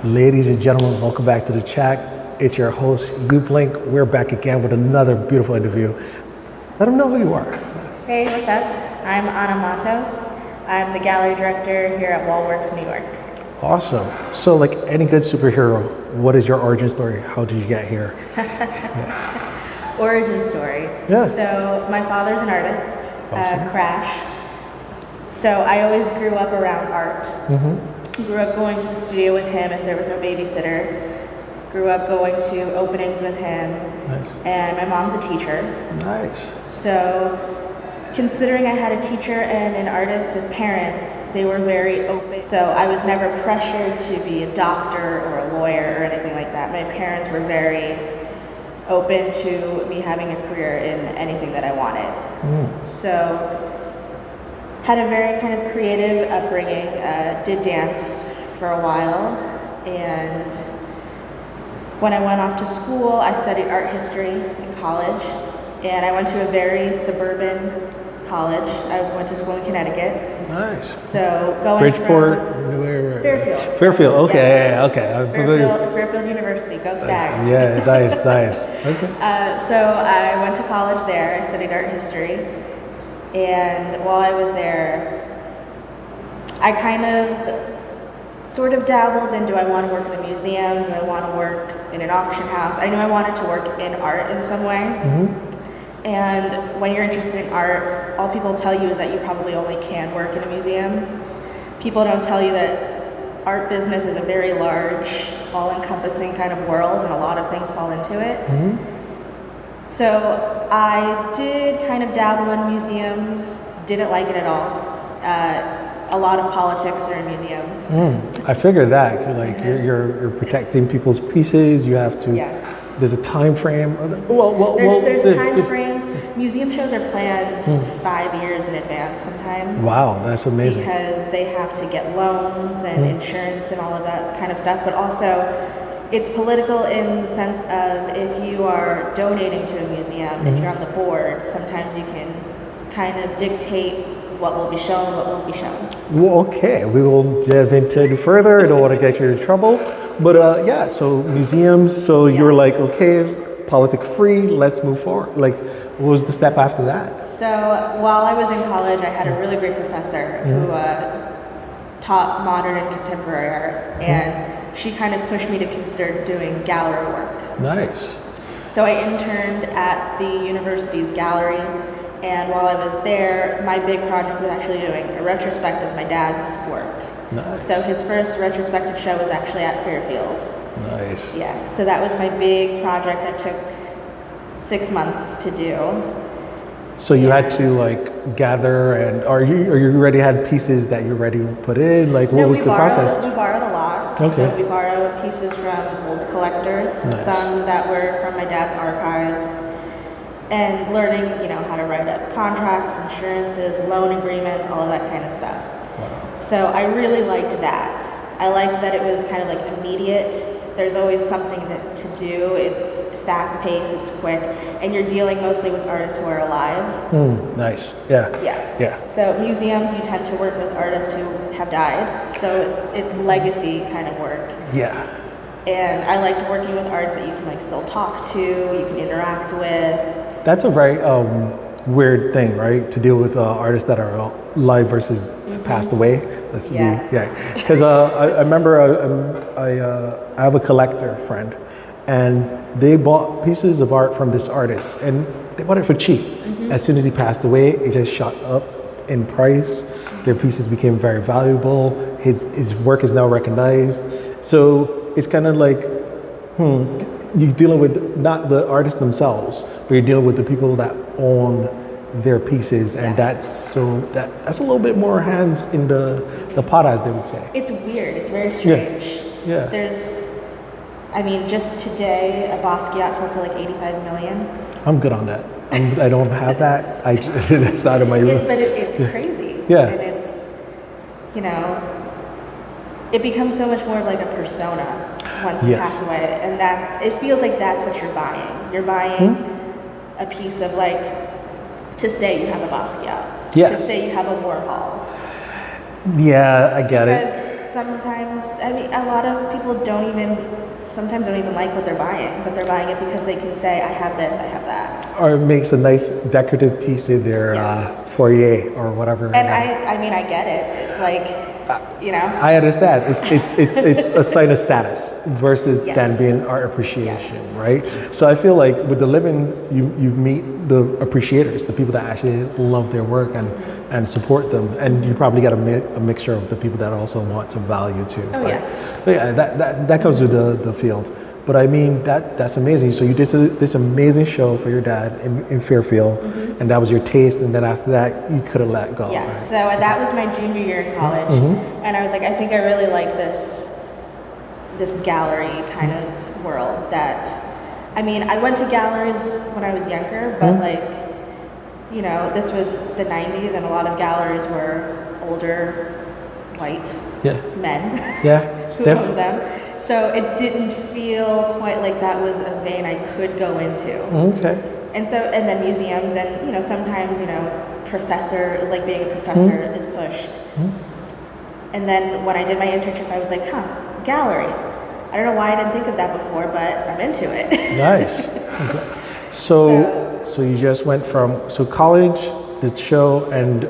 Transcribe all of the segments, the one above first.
Ladies and gentlemen, welcome back to the chat. It's your host, Blink. We're back again with another beautiful interview. Let them know who you are. Hey, what's up? I'm Anna Matos. I'm the gallery director here at WallWorks New York. Awesome. So like any good superhero, what is your origin story? How did you get here? Origin story. Yeah. So my father's an artist, Awesome. Crash. So I always grew up around art. Grew up going to the studio with him if there was no babysitter. Grew up going to openings with him. Nice. And my mom's a teacher. Nice. So considering I had a teacher and an artist as parents, they were very open. So I was never pressured to be a doctor or a lawyer or anything like that. My parents were very open to me having a career in anything that I wanted. So had a very kind of creative upbringing, did dance for a while, and when I went off to school, I studied art history in college, and I went to a very suburban college. I went to school in Connecticut. Nice. So going Bridgeport, from Fairfield. Fairfield, okay, Yes. okay. I'm familiar. Fairfield University, go Stags. Yeah, nice. Okay. So I went to college there, I studied art history, and while I was there, I kind of sort of dabbled in, do I want to work in a museum? Do I want to work in an auction house? I knew I wanted to work in art in some way. And when you're interested in art, all people tell you is that you probably only can work in a museum. People don't tell you that art business is a very large, all-encompassing kind of world, and a lot of things fall into it. So I did kind of dabble in museums, didn't like it at all. A lot of politics are in museums. I figured that, like you're protecting people's pieces. You have to. There's a time frame. There's time frames. Museum shows are planned 5 years in advance sometimes. Wow, that's amazing. Because they have to get loans and insurance and all of that kind of stuff. But also, it's political in the sense of if you are donating to a museum, if you're on the board, sometimes you can kind of dictate what will be shown, what won't be shown. Well, okay, we will dive into it further. I don't want to get you in trouble. But yeah, so museums, so you're like, okay, politic free, let's move forward. Like, what was the step after that? So while I was in college, I had a really great professor who taught modern and contemporary art, and she kind of pushed me to consider doing gallery work. Nice. So I interned at the university's gallery, and while I was there, my big project was actually doing a retrospective of my dad's work. Nice. So his first retrospective show was actually at Fairfield. Nice. Yeah, so that was my big project that took 6 months to do. So you had to like gather, and or you already had pieces that you're ready to put in? Like what was the process? We borrowed a lot. Okay. So we borrowed pieces from old collectors, some that were from my dad's archives, and learning, how to write up contracts, insurances, loan agreements, all of that kind of stuff. Wow. So I really liked that. I liked that it was kind of like immediate. There's always something to do. It's fast-paced, it's quick, and you're dealing mostly with artists who are alive. Nice. Yeah. Yeah. So museums, you tend to work with artists who have died. So it's legacy kind of work. Yeah. And I liked working with artists that you can like still talk to, you can interact with. That's a very weird thing, right? To deal with artists that are alive versus passed away. Because I remember I have a collector friend, and they bought pieces of art from this artist, and they bought it for cheap. As soon as he passed away, it just shot up in price. Their pieces became very valuable. His work is now recognized. So it's kind of like, you're dealing with not the artists themselves, but you're dealing with the people that own their pieces, and that's a little bit more hands in the pot, as they would say. It's weird. It's very strange. Yeah. Just today, a Basquiat sold for like 85 million. I'm good on that. I don't have that. That's not in my room. But it's crazy. Yeah. And it's, it becomes so much more of like a persona once you pass away, and it feels like that's what you're buying. You're buying a piece of like, to say you have a Basquiat, to say you have a Warhol. Yeah, I get it. Because sometimes, I mean, a lot of people sometimes don't even like what they're buying, but they're buying it because they can say, I have this, I have that. Or it makes a nice decorative piece in their foyer or whatever. And I mean, I get it. Like, you know. I understand. It's a sign of status versus then being art appreciation, right? So I feel like with the living, you meet the appreciators, the people that actually love their work and support them, and you probably get a mixture of the people that also want some value too. Oh right? yeah. So yeah, that comes with the field. But I mean, that's amazing. So you did this amazing show for your dad in Fairfield, and that was your taste, and then after that, you could have let go. Yes, right? so that was my junior year in college, and I was like, I think I really like this gallery kind of world that, I mean, I went to galleries when I was younger, but like, you know, this was the 90s, and a lot of galleries were older, white men. Yeah, stiff. Who owned them. So it didn't feel quite like that was a vein I could go into. Okay. And then museums, and you know, sometimes, you know, being a professor is pushed. And then when I did my internship, I was like, gallery. I don't know why I didn't think of that before, but I'm into it. Nice. Okay. So you just went from college, did show, and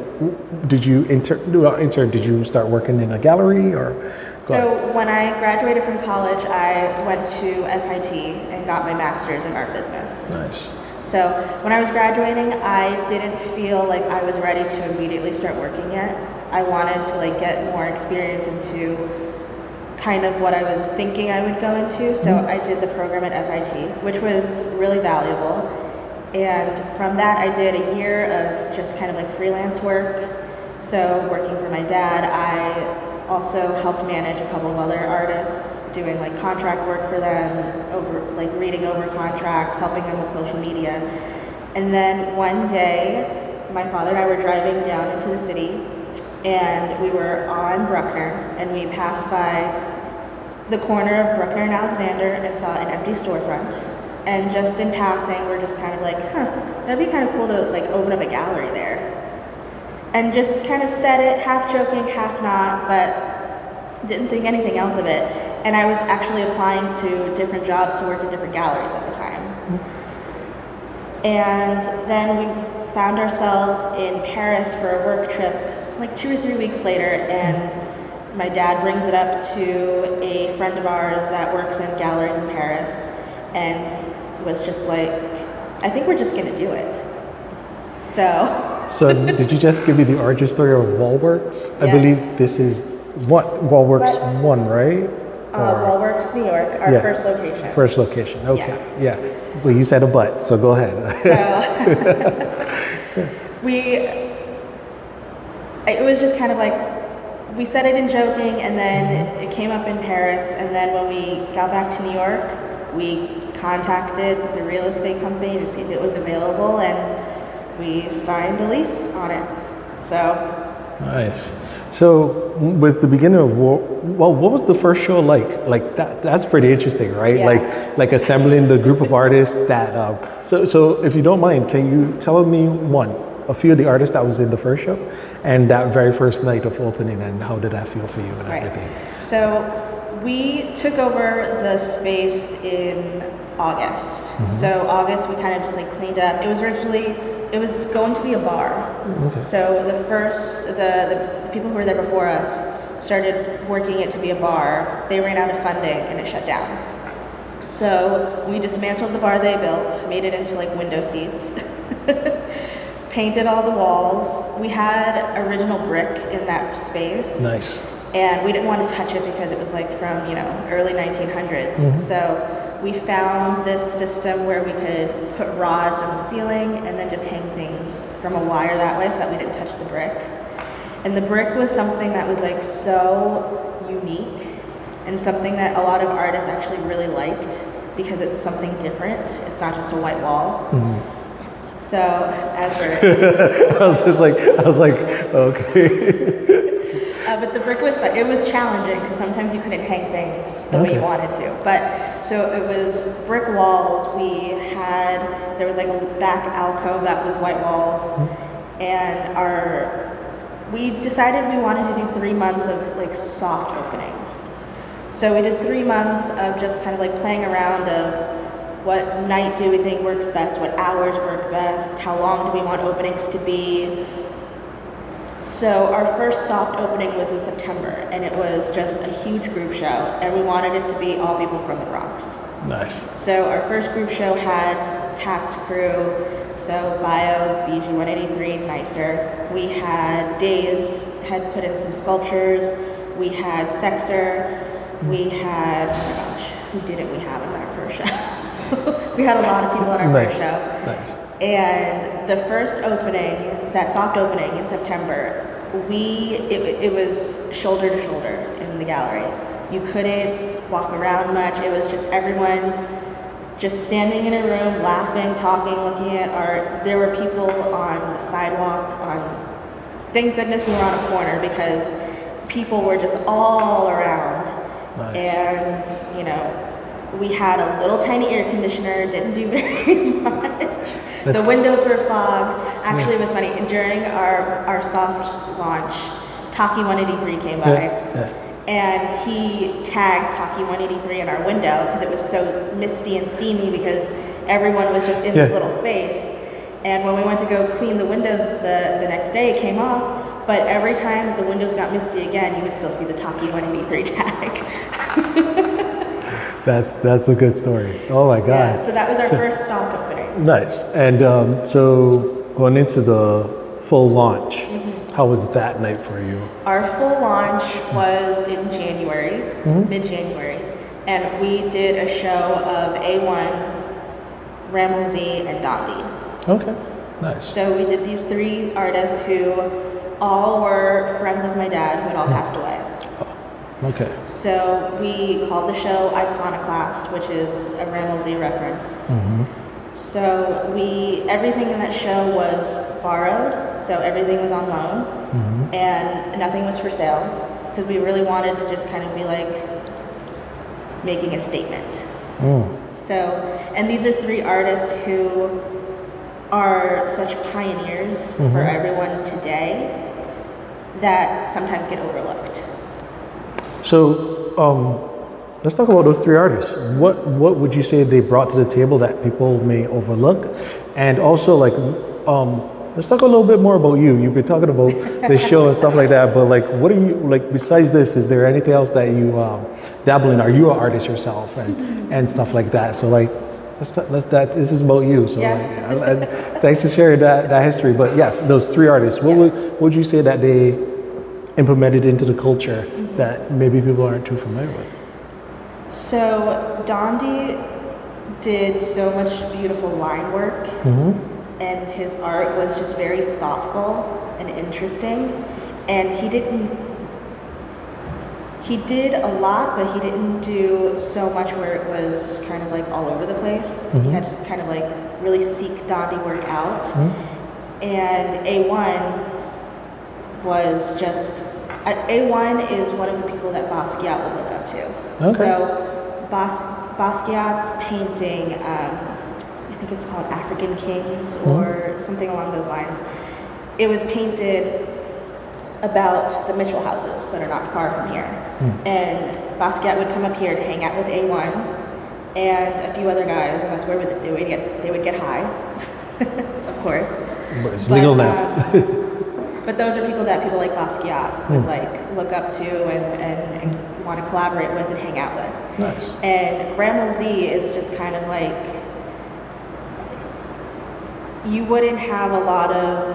did you did you start working in a gallery or? So when I graduated from college, I went to FIT and got my master's in art business. Nice. So when I was graduating, I didn't feel like I was ready to immediately start working yet. I wanted to like get more experience into kind of what I was thinking I would go into. So I did the program at FIT, which was really valuable. And from that, I did a year of just kind of like freelance work. So working for my dad, I also helped manage a couple of other artists, doing like contract work for them, reading over contracts, helping them with social media. And then one day, my father and I were driving down into the city, and we were on Bruckner, and we passed by the corner of Bruckner and Alexander and saw an empty storefront. And just in passing, we're just kind of like, that'd be kind of cool to like open up a gallery there. And just kind of said it, half joking, half not, but didn't think anything else of it. And I was actually applying to different jobs to work in different galleries at the time. And then we found ourselves in Paris for a work trip like 2 or 3 weeks later, and my dad brings it up to a friend of ours that works in galleries in Paris, and was just like, I think we're just gonna do it. So did you just give me the origin story of WallWorks? Yes. I believe this is WallWorks 1, right? WallWorks New York, our first location. First location, okay, yeah. Well, you said a but, so go ahead. So it was just kind of like, we said it in joking, and then it came up in Paris, and then when we got back to New York, we contacted the real estate company to see if it was available, and we signed a lease on it. So nice. So with the beginning of what was the first show like? Like that's pretty interesting, right? Yeah. Like assembling the group of artists that. So if you don't mind, can you tell me a few of the artists that was in the first show, and that very first night of opening, and how did that feel for you and everything? So we took over the space in August. So August we kind of just like cleaned up. It was going to be a bar. Okay. So the people who were there before us started working it to be a bar. They ran out of funding and it shut down. So we dismantled the bar they built, made it into like window seats, painted all the walls. We had original brick in that space. Nice. And we didn't want to touch it because it was like from, early 1900s. So we found this system where we could put rods on the ceiling and then just hang things from a wire that way so that we didn't touch the brick. And the brick was something that was like so unique and something that a lot of artists actually really liked because it's something different. It's not just a white wall. So as for I was like, okay. But the brick was fun. It was challenging because sometimes you couldn't hang things the way you wanted to. But so it was brick walls. There was like a back alcove that was white walls, and we decided we wanted to do 3 months of like soft openings. So we did 3 months of just kind of like playing around of what night do we think works best, what hours work best, how long do we want openings to be. So our first soft opening was in September, and it was just a huge group show, and we wanted it to be all people from the Bronx. Nice. So our first group show had Tats Crew, so Bio, BG183, Nicer. We had Days, had put in some sculptures. We had Sexer. We had, oh my gosh, who didn't we have in our first show? We had a lot of people in our first show. Nice. And the first opening, that soft opening in September, it was shoulder to shoulder in the gallery. You couldn't walk around much. It was just everyone just standing in a room, laughing, talking, looking at art. There were people on the sidewalk. Thank goodness we were on a corner because people were just all around. Nice. And, you know, we had a little tiny air conditioner, didn't do very much. The windows were fogged. Actually, it was funny. During our soft launch, Taki 183 came by, and he tagged Taki 183 in our window because it was so misty and steamy because everyone was just in this little space. And when we went to go clean the windows the next day, it came off. But every time the windows got misty again, you would still see the Taki 183 tag. That's a good story. Oh my God. Yeah, so that was our first soft opening. Nice. And so going into the full launch, how was that night for you? Our full launch was in January, mid-January, and we did a show of A1, Ramel Z, and Dondi. Okay, nice. So we did these 3 artists who all were friends of my dad who had all passed away. Okay. So we called the show Iconoclast, which is a Ramel Z reference. So everything in that show was borrowed, so everything was on loan, and nothing was for sale, because we really wanted to just kind of be like making a statement. So, and these are 3 artists who are such pioneers for everyone today that sometimes get overlooked. So let's talk about those 3 artists. What would you say they brought to the table that people may overlook? And also, like, let's talk a little bit more about you. You've been talking about the show and stuff like that, but like, what are you, like, besides this, is there anything else that you dabble in? Are you an artist yourself and stuff like that? So like, this is about you. So like, thanks for sharing that history. But yes, those 3 artists, what would you say that they implemented into the culture that maybe people aren't too familiar with? So Dondi did so much beautiful line work, and his art was just very thoughtful and interesting. And he did a lot, but he didn't do so much where it was kind of like all over the place. He had to kind of like really seek Dondi work out. And A1 was just, A1 is one of the people that Basquiat would look up to. Okay. So Basquiat's painting, I think it's called African Kings or something along those lines. It was painted about the Mitchell houses that are not far from here. And Basquiat would come up here to hang out with A1 and a few other guys, and that's where they would get high, of course. But it's legal now. But those are people that people like Basquiat would like look up to and want to collaborate with and hang out with. Nice. And Ramel Z is just kind of like, you wouldn't have a lot of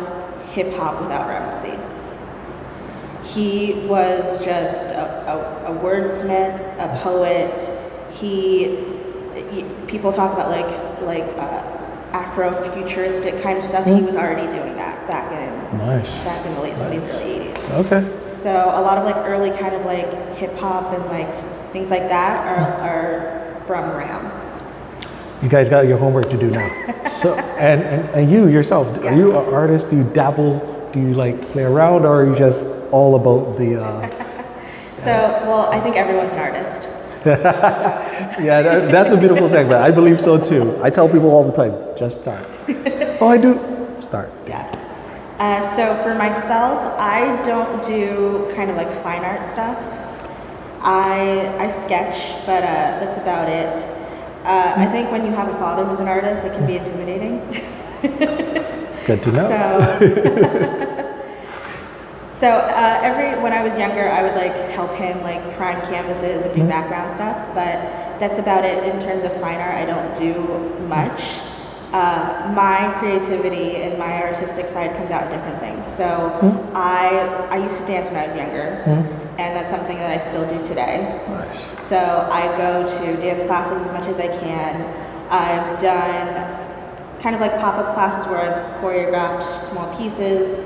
hip hop without Ramel Z. He was just a wordsmith, a poet. People talk about like Afro-futuristic kind of stuff. He was already doing that back in the late 70s, early 80s. Okay. So a lot of like early kind of like hip hop and like things like that are from Ram. You guys got your homework to do now. So and you yourself, are you an artist? Do you dabble? Do you like play around, or are you just all about the? Well, I think everyone's an artist. Yeah, that's a beautiful segment. I believe so too. I tell people all the time, just start. Oh, I do. Start. Yeah. So for myself, I don't do kind of like fine art stuff. I sketch, but that's about it. I think when you have a father who's an artist, it can be intimidating. Good to know. When I was younger, I would like help him like prime canvases and do background stuff, but that's about it in terms of fine art. I don't do much. My creativity and my artistic side comes out in different things. So I used to dance when I was younger, and that's something that I still do today. Nice. So I go to dance classes as much as I can. I've done kind of like pop-up classes where I've choreographed small pieces.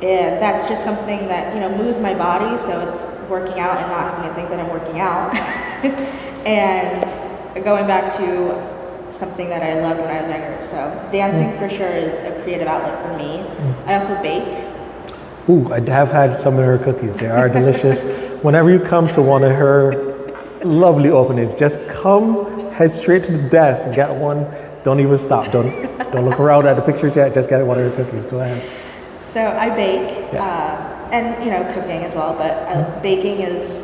And that's just something that, moves my body, so it's working out and not having to think that I'm working out. And going back to something that I loved when I was younger. So dancing for sure is a creative outlet for me. I also bake. Ooh, I have had some of her cookies. They are delicious. Whenever you come to one of her lovely openings, just come, head straight to the desk and get one. Don't even stop. Don't look around at the pictures yet. Just get one of her cookies. Go ahead. So I bake, and cooking as well, but baking is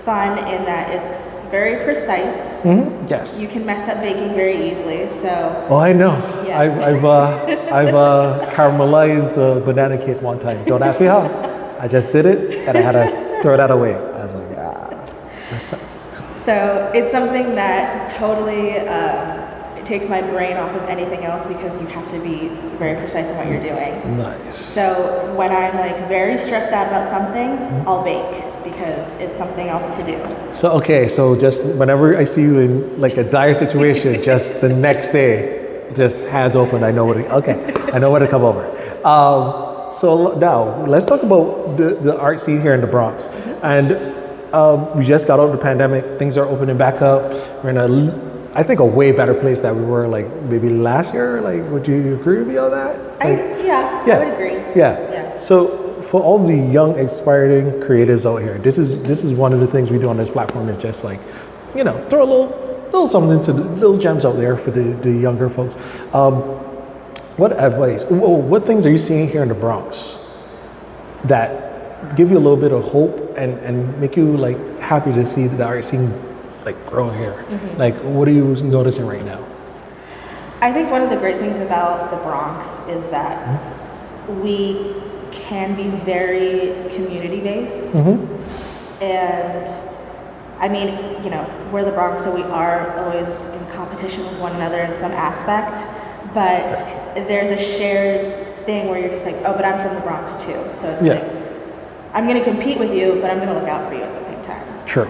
fun in that it's very precise. Yes. You can mess up baking very easily, so. Oh, I know. Yeah. I've caramelized the banana cake one time. Don't ask me how. I just did it, and I had to throw that away. I was like, that sucks. So it's something that totally it takes my brain off of anything else because you have to be very precise in what you're doing. Nice. So when I'm like very stressed out about something, I'll bake because it's something else to do. So just whenever I see you in like a dire situation, just the next day, just hands open. I know where to come over. So now let's talk about the art scene here in the Bronx. And we just got out of the pandemic. Things are opening back up. We're in I think a way better place than we were like maybe last year. Like, would you agree with me on that? I would agree. Yeah. So for all the young, aspiring creatives out here, this is one of the things we do on this platform is just like, throw a little something to the little gems out there for the younger folks. What advice? What things are you seeing here in the Bronx that give you a little bit of hope and make you like happy to see the art scene like grow here? Like, what are you noticing right now? I think one of the great things about the Bronx is that we can be very community based. And I mean, we're the Bronx, so we are always in competition with one another in some aspect, but there's a shared thing where you're just like, oh, but I'm from the Bronx too. So it's like, I'm going to compete with you, but I'm going to look out for you at the same time. True.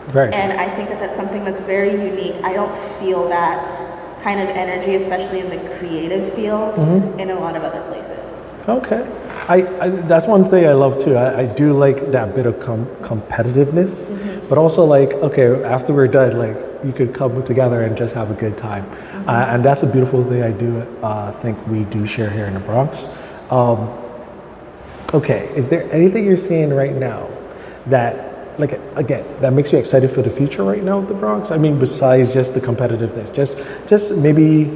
Very true. And I think that that's something that's very unique. I don't feel that kind of energy, especially in the creative field, in a lot of other places. Okay. I that's one thing I love too. I do like that bit of competitiveness, but also like, okay, after we're done, like you could come together and just have a good time. And that's a beautiful thing I do think we do share here in the Bronx. Okay, is there anything you're seeing right now that, like, again, that makes you excited for the future right now with the Bronx? I mean, besides just the competitiveness, just maybe,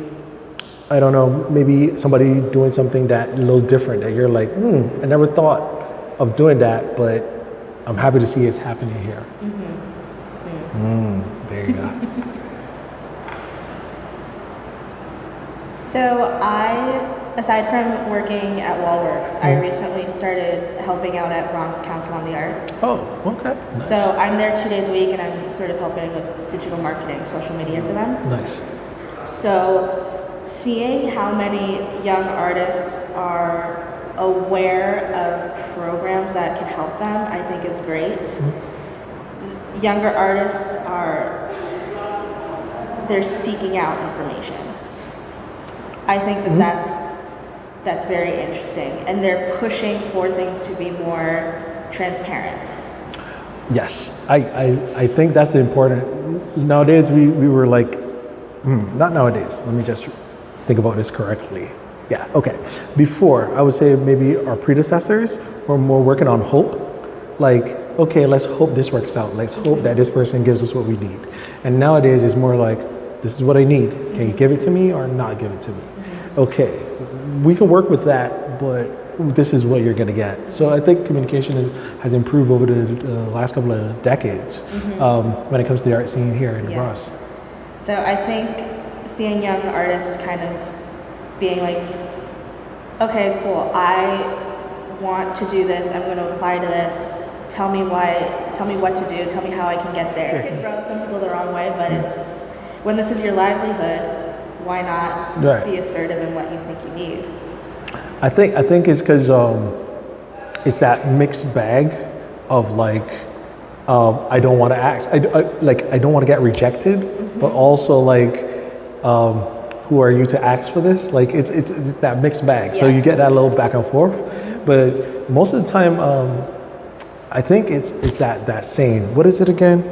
I don't know, maybe somebody doing something that a little different that you're like, I never thought of doing that, but I'm happy to see it's happening here. There you go. So aside from working at WallWorks, I recently started helping out at Bronx Council on the Arts. Oh, okay. Nice. So I'm there 2 days a week and I'm sort of helping with digital marketing, social media for them. Nice. So seeing how many young artists are aware of programs that can help them, I think is great. Younger artists they're seeking out information. I think that that's very interesting, and they're pushing for things to be more transparent. Yes, I think that's important. Nowadays, we were like, not nowadays, let me just think about this correctly. Yeah, okay. Before, I would say maybe our predecessors were more working on hope. Like, okay, let's hope this works out. Let's hope that this person gives us what we need. And nowadays, it's more like, this is what I need. Can you give it to me or not give it to me? Okay, we can work with that, but this is what you're going to get. So I think communication has improved over the last couple of decades when it comes to the art scene here in the Bronx. So I think seeing young artists kind of being like, okay, cool, I want to do this, I'm going to apply to this, tell me why, tell me what to do, tell me how I can get there. It can rub some people the wrong way, but it's, when this is your livelihood, why not be assertive in what you think you need? I think it's because it's that mixed bag of like, I don't want to ask, I don't want to get rejected, but also like, who are you to ask for this? Like it's that mixed bag. So you get that little back and forth, but most of the time, I think it's that saying. What is it again?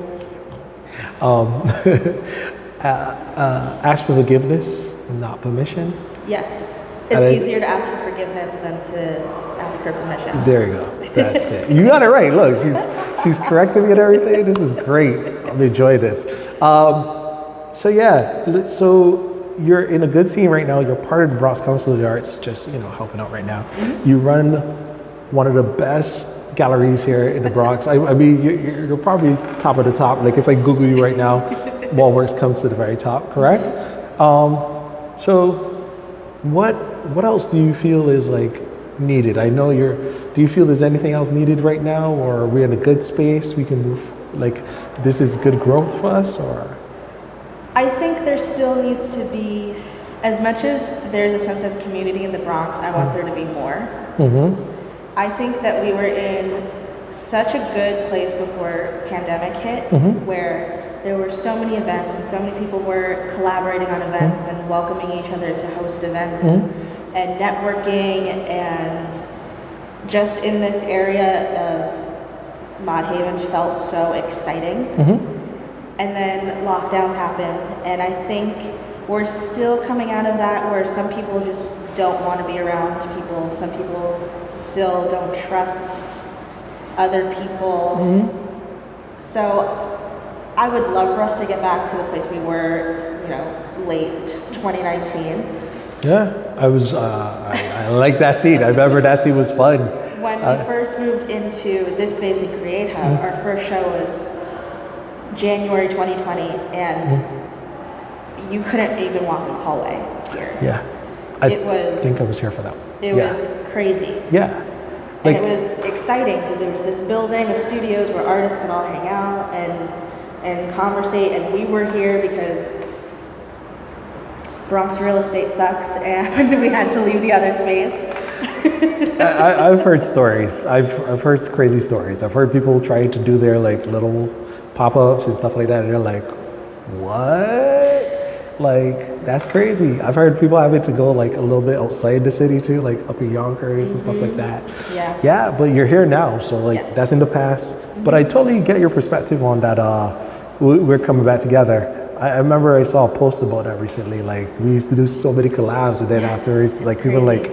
Ask for forgiveness, not permission. Yes. It's easier to ask for forgiveness than to ask for permission. There you go. That's it. You got it right. Look, she's correcting me and everything. This is great. I'm enjoying this. So yeah, so you're in a good scene right now. You're part of the Bronx Council of the Arts, just helping out right now. You run one of the best galleries here in the Bronx. I mean, you're probably top of the top. Like if I Google you right now, WallWorks comes to the very top, correct? So what else do you feel is like needed? I know do you feel there's anything else needed right now, or are we in a good space? We can move, like this is good growth for us, or? I think there still needs to be, as much as there's a sense of community in the Bronx, I want there to be more. I think that we were in such a good place before pandemic hit, where there were so many events and so many people were collaborating on events and welcoming each other to host events and networking, and just in this area of Mod Haven felt so exciting. And then lockdowns happened, and I think we're still coming out of that, where some people just don't want to be around people. Some people still don't trust other people. So I would love for us to get back to the place we were, late 2019. Yeah, I like that scene. I remember that scene was fun. When we first moved into this space in Create Hub, our first show was January 2020, and you couldn't even walk in the hallway here. Yeah. I think I was here for that. It was crazy. Yeah. And it was exciting because there was this building of studios where artists could all hang out and conversate, and we were here because Bronx real estate sucks and we had to leave the other space. I've heard stories. I've heard crazy stories. I've heard people trying to do their like little pop-ups and stuff like that, and they're like, what? Like, that's crazy. I've heard people having to go like a little bit outside the city too, like up in Yonkers and stuff like that. Yeah, but you're here now, so like that's in the past. But I totally get your perspective on that. We're coming back together. I remember I saw a post about that recently. Like, we used to do so many collabs, and then afterwards, like people were like,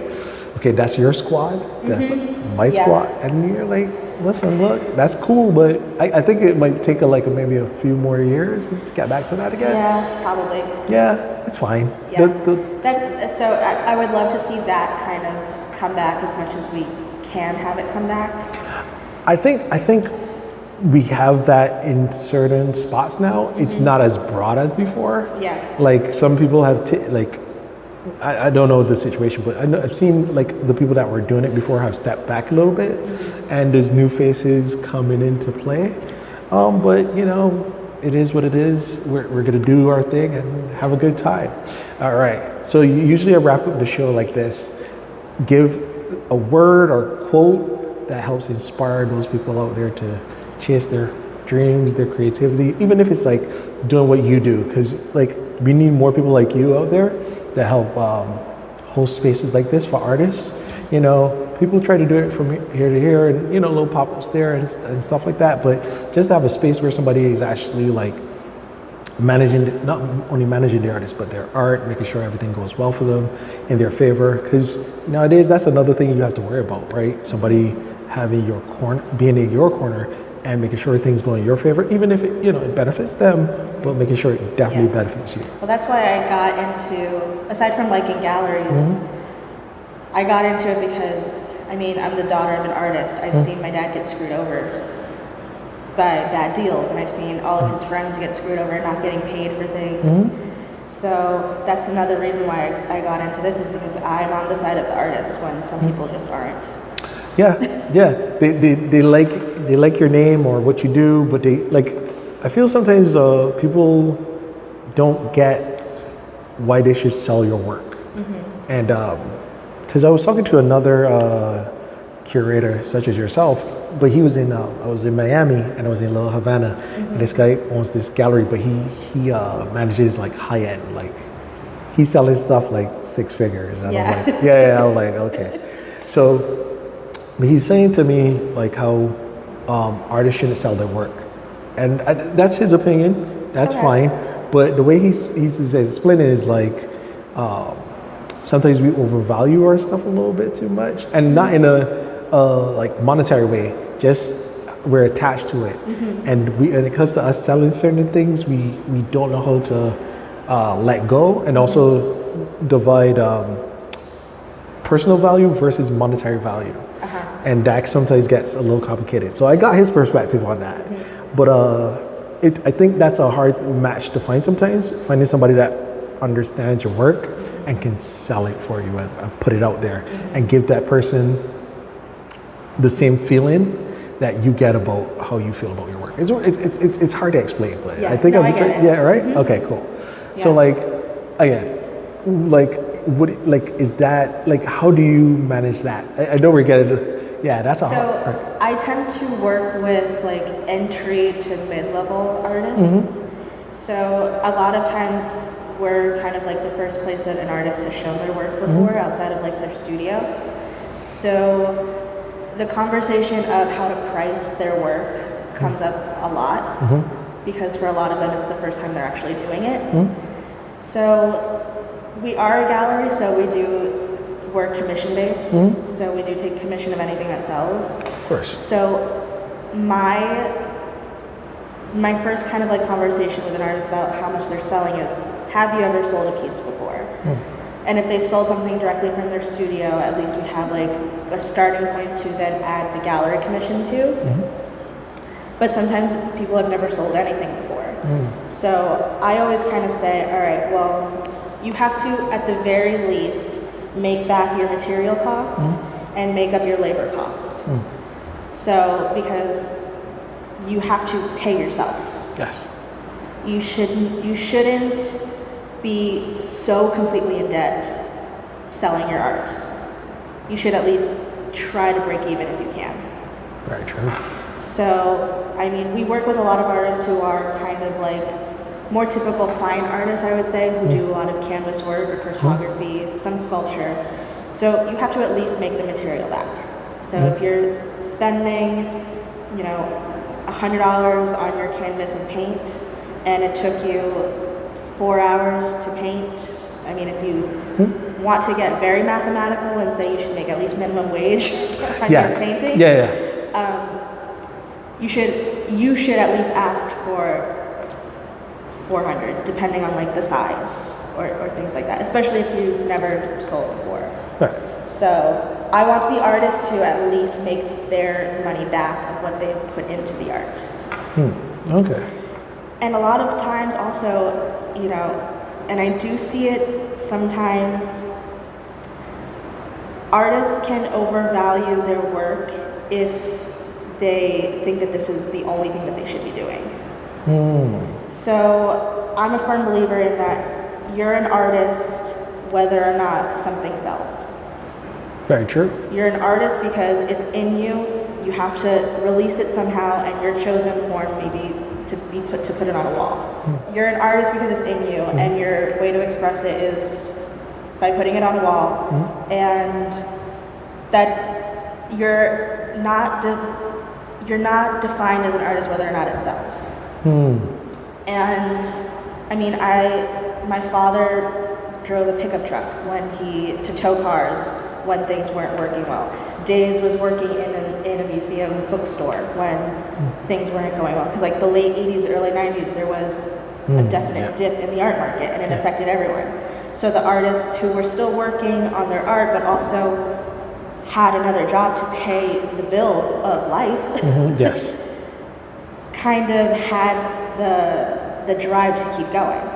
okay, that's your squad, that's my squad, and you're like, listen, look, that's cool, but I think it might take maybe a few more years to get back to that again. Yeah, probably. Yeah, it's fine. Yeah. So I would love to see that kind of come back as much as we can have it come back. I think we have that in certain spots now. It's not as broad as before. Yeah. Like some people have I don't know the situation, but I've seen like the people that were doing it before have stepped back a little bit, and there's new faces coming into play. But it is what it is. We're gonna do our thing and have a good time. All right. So usually I wrap up the show like this: give a word or quote that helps inspire those people out there to chase their dreams, their creativity, even if it's like doing what you do, because like we need more people like you out there that help host spaces like this for artists. People try to do it from here to here, and little pop-ups there and stuff like that, but just to have a space where somebody is actually like not only managing the artist, but their art, making sure everything goes well for them, in their favor, because nowadays that's another thing you have to worry about, right? Somebody having your corner, being in your corner, and making sure things go in your favor, even if it benefits them, but making sure it definitely benefits you. Well, that's why I got into, aside from liking galleries, I got into it because, I mean, I'm the daughter of an artist. I've seen my dad get screwed over by bad deals, and I've seen all of his friends get screwed over not getting paid for things. So that's another reason why I got into this, is because I'm on the side of the artist when some people just aren't. Yeah, yeah. They like your name or what you do, but they like. I feel sometimes people don't get why they should sell your work, and because I was talking to another curator such as yourself, but he was in I was in Miami and I was in Little Havana, and this guy owns this gallery, but he manages like high end, like he's selling stuff like 6 figures. And I'm like, yeah, I'm like, okay. So but he's saying to me like how artists shouldn't sell their work, and that's his opinion. That's fine, but the way he's explaining it is like sometimes we overvalue our stuff a little bit too much, and not in a like monetary way. Just we're attached to it, and when it comes to us selling certain things, we don't know how to let go, and also divide personal value versus monetary value. And that sometimes gets a little complicated. So I got his perspective on that. But I think that's a hard match to find sometimes, finding somebody that understands your work and can sell it for you and put it out there and give that person the same feeling that you get about how you feel about your work. It's hard to explain, but I think I get it. Yeah, right? Okay, cool. Yeah. So like, again, like, is that, like, how do you manage that? I know we're getting, that's a hard part. I tend to work with like entry to mid-level artists. So a lot of times we're kind of like the first place that an artist has shown their work before outside of like their studio. So the conversation of how to price their work comes up a lot because for a lot of them it's the first time they're actually doing it. So we are a gallery, so we do work commission-based. So we do take commission of anything that sells. Of course. So my first kind of like conversation with an artist about how much they're selling is, have you ever sold a piece before? And if they sold something directly from their studio, at least we have like a starting point to then add the gallery commission to. But sometimes people have never sold anything before. So I always kind of say, all right, well, you have to, at the very least, make back your material cost and make up your labor cost. So, because you have to pay yourself. Yes. You shouldn't be so completely in debt selling your art. You should at least try to break even if you can. Very true. So, I mean, we work with a lot of artists who are kind of like more typical fine artists, I would say, who do a lot of canvas work or photography, some sculpture. So you have to at least make the material back. So if you're spending, you know, $100 on your canvas and paint, and it took you 4 hours to paint, I mean, if you want to get very mathematical and say you should make at least minimum wage on your painting, you should at least ask for 400, depending on like the size or things like that, especially if you've never sold before. Right. So I want the artist to at least make their money back of what they've put into the art. Okay. And a lot of times also, you know, and I do see it sometimes, artists can overvalue their work if they think that this is the only thing that they should be doing. So I'm a firm believer in that you're an artist whether or not something sells. Very true. You're an artist because it's in you. You have to release it somehow, and your chosen form maybe to put it on a wall. You're an artist because it's in you, and your way to express it is by putting it on a wall, and that you're not defined as an artist whether or not it sells. And I mean, my father drove a pickup truck to tow cars when things weren't working well. Days was working in a museum bookstore when things weren't going well. Because like the late 80s, early 90s, there was a definite dip in the art market, and it affected everyone. So the artists who were still working on their art, but also had another job to pay the bills of life, Yes, kind of had the drive to keep going.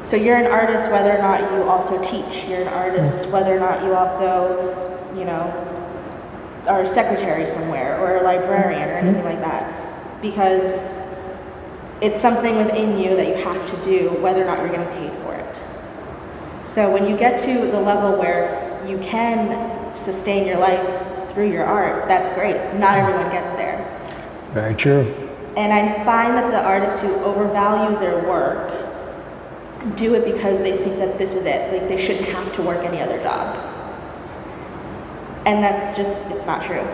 So you're an artist whether or not you also teach. You're an artist whether or not you also, you know, are a secretary somewhere or a librarian or anything like that. Because it's something within you that you have to do whether or not you're getting paid for it. So when you get to the level where you can sustain your life through your art, that's great. Not everyone gets there. very true. And I find that the artists who overvalue their work do it because they think that this is it. Like they shouldn't have to work any other job. And that's just, it's not true.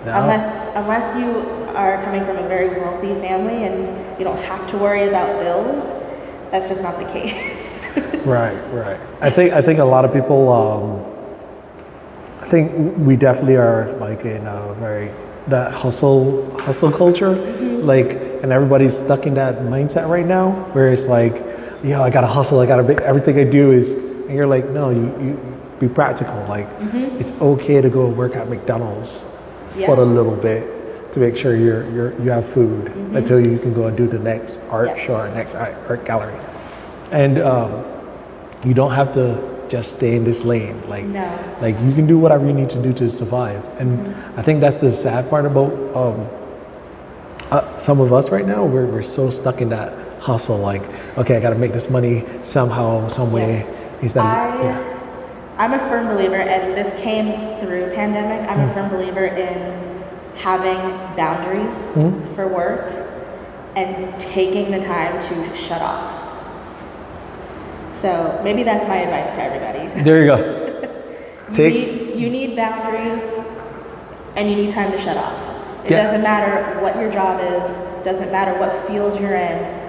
No. Unless you are coming from a very wealthy family and you don't have to worry about bills, that's just not the case. Right. I think a lot of people, I think we definitely are like in a very, that hustle culture, like, and everybody's stuck in that mindset right now where it's like, yo, I gotta hustle, I gotta make, everything I do is, and you're like, no, you be practical. Like, it's okay to go and work at McDonald's for a little bit to make sure you have food until you can go and do the next art show or next art gallery. And you don't have to just stay in this lane. Like, like you can do whatever you need to do to survive. And I think that's the sad part about some of us right now. We're so stuck in that hustle. Like, okay, I got to make this money somehow, some way. Instead of, I'm a firm believer, and this came through pandemic. I'm a firm believer in having boundaries for work and taking the time to shut off. So maybe that's my advice to everybody. There you go. You need boundaries, and you need time to shut off. It doesn't matter what your job is, doesn't matter what field you're in.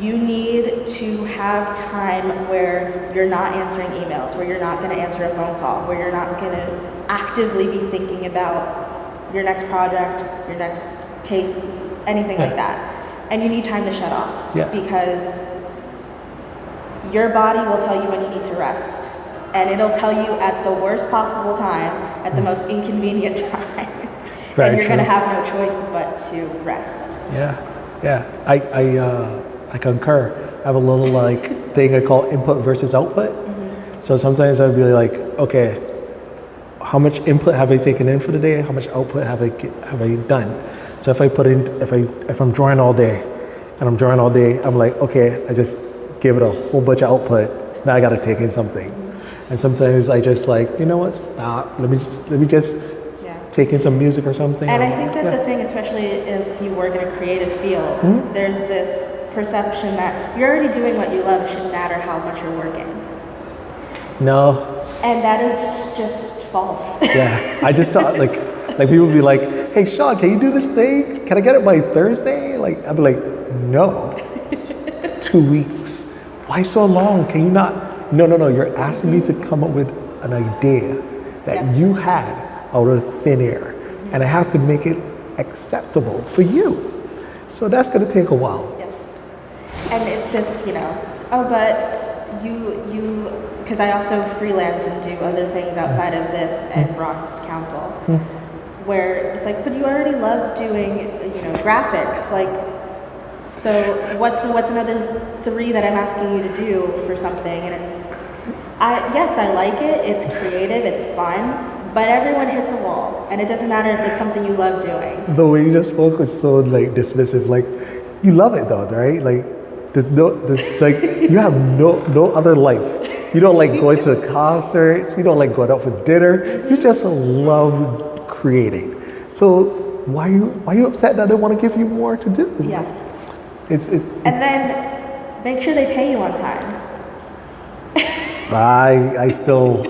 You need to have time where you're not answering emails, where you're not going to answer a phone call, where you're not going to actively be thinking about your next project, your next pace, anything like that. And you need time to shut off because your body will tell you when you need to rest. And it'll tell you at the worst possible time, at the most inconvenient time. And you're going to have no choice but to rest. I concur. I have a little like thing I call input versus output. So sometimes I'd be like, okay, how much input have I taken in for the day? How much output have I done? So if I put in, if I'm drawing all day, and I'm drawing all day, I'm like, okay, I just gave it a whole bunch of output. Now I got to take in something. And sometimes I just like, you know what? Stop. Let me just take in some music or something. And I think that's the thing, especially if you work in a creative field. There's this perception that you're already doing what you love. It shouldn't matter how much you're working. No. And that is just false. I just thought like people would be like, hey Shawn, can you do this thing? Can I get it by Thursday? Like I'd be like, no. 2 weeks. Why so long? Can you not? No. You're asking me to come up with an idea that you had out of thin air, and I have to make it acceptable for you. So that's going to take a while. And it's just, but you, because I also freelance and do other things outside of this and Bronx Council, where it's like, but you already love doing, graphics, like, so what's another 3 that I'm asking you to do for something? And I like it, it's creative, it's fun, but everyone hits a wall, and it doesn't matter if it's something you love doing. The way you just spoke was so like dismissive, like, you love it though, right? Like, you have no other life. You don't like going to concerts. You don't like going out for dinner. You just love creating. So why are you upset that they want to give you more to do? And then make sure they pay you on time. I still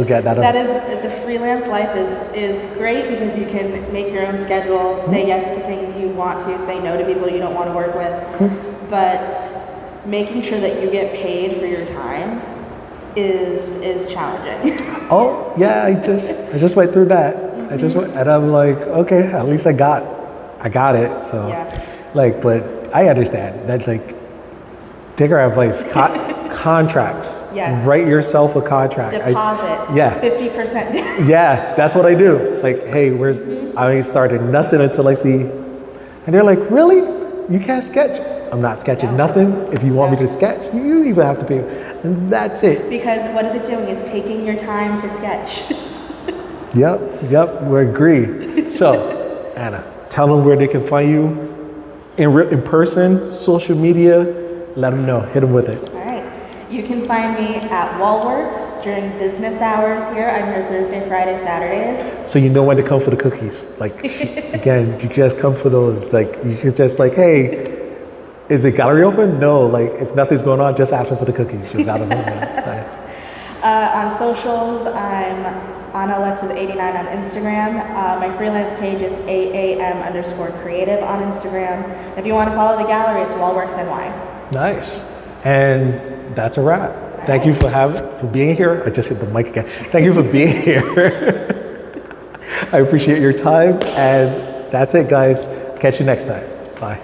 get that. That is, the freelance life is great because you can make your own schedule, say yes to things you want to, say no to people you don't want to work with. But making sure that you get paid for your time is challenging. Oh yeah, I just went through that. I just went, and I'm like, okay, at least I got it. So, but I understand that. Like, take our advice. Contracts. Yes. Write yourself a contract. Deposit. Yeah. 50% down. Yeah, that's what I do. Like, hey, I ain't started nothing until I see. And they're like, really? You can't sketch? I'm not sketching nothing. If you want me to sketch, you even have to pay. And that's it. Because what is it doing? It's taking your time to sketch. Yep, we agree. So, Anna, tell them where they can find you in person, social media. Let them know. Hit them with it. All right. You can find me at WallWorks during business hours here. I'm here Thursday, Friday, Saturdays. So you know when to come for the cookies. Like, again, you just come for those. Like, you can just like, hey, is the gallery open? No. Like, if nothing's going on, just ask them for the cookies. You got them. On socials, I'm Anna Alexis 89 on Instagram. My freelance page is AAM_creative on Instagram. If you want to follow the gallery, it's WallWorksNY. Nice. And that's a wrap. Thank you for being here. I just hit the mic again. Thank you for being here. I appreciate your time. And that's it, guys. Catch you next time. Bye.